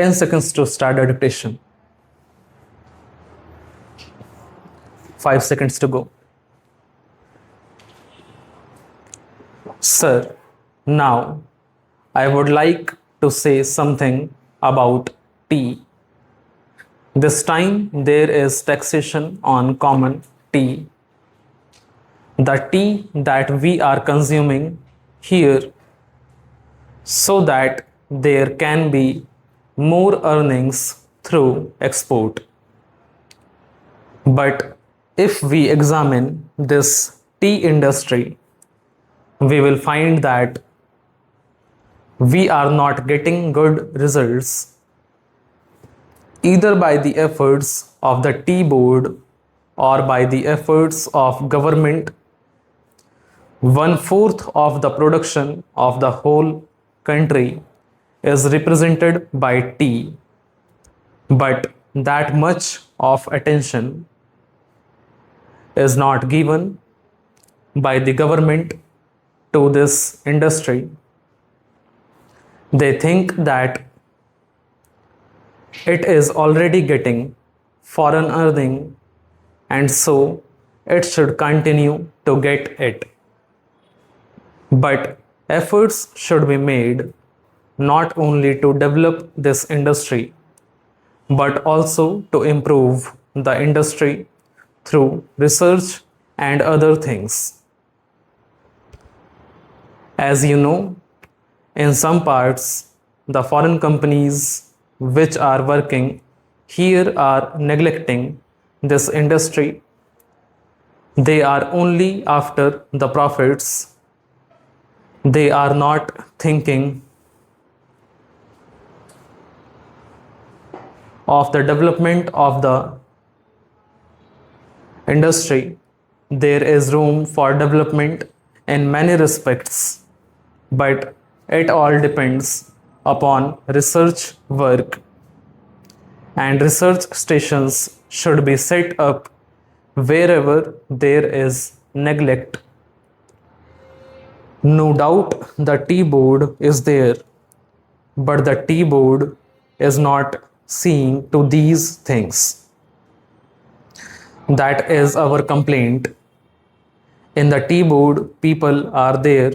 10 seconds to start the dictation. 5 seconds to go. Sir, now I would like to say something about tea. This time there is taxation on common tea. The tea that we are consuming here, so that there can be more earnings through export. But if we examine this tea industry, we will find that we are not getting good results either by the efforts of the tea board or by the efforts of government. 1/4 of the production of the whole country is represented by tea, but that much of attention is not given by the government to this industry. They think that it is already getting foreign earning, and so it should continue to get it. But efforts should be made not only to develop this industry, but also to improve the industry through research and other things. As you know, in some parts, the foreign companies which are working here are neglecting this industry. They are only after the profits. They are not thinking of the development of the industry. There is room for development in many respects, but it all depends upon research work, and research stations should be set up wherever there is neglect. No doubt the tea board is there, but the tea board is not seeing to these things. That is our complaint. In the tea board, people are there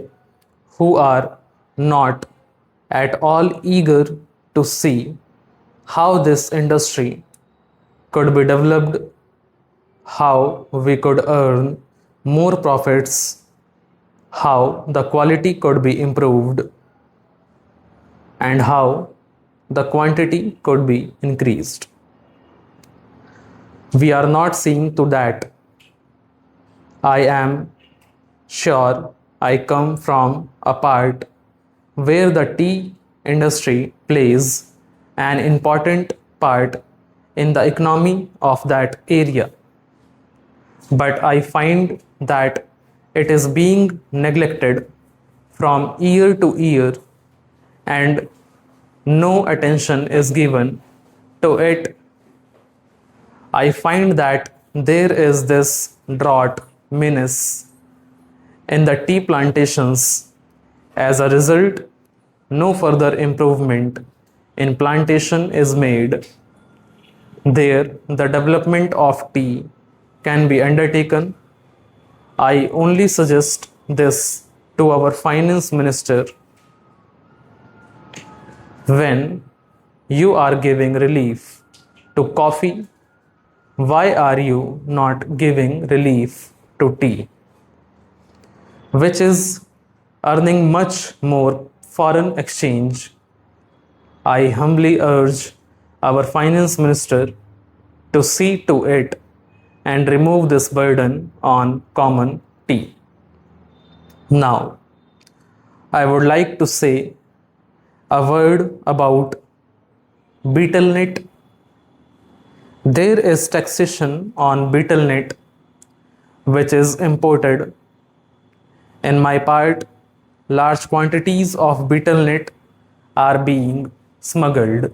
who are not at all eager to see how this industry could be developed, how we could earn more profits, how the quality could be improved, and how the quantity could be increased. We are not seeing to that. I am sure I come from a part where the tea industry plays an important part in the economy of that area. But I find that it is being neglected from year to year, and no attention is given to it. I find that there is this drought menace in the tea plantations. As a result, no further improvement in plantation is made. There, the development of tea can be undertaken. I only suggest this to our finance minister. When you are giving relief to coffee, why are you not giving relief to tea, which is earning much more foreign exchange? I humbly urge our finance minister to see to it and remove this burden on common tea. Now, I would like to say a word about betel nut. There is taxation on betel nut, which is imported. In my part, large quantities of betel nut are being smuggled.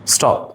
Stop.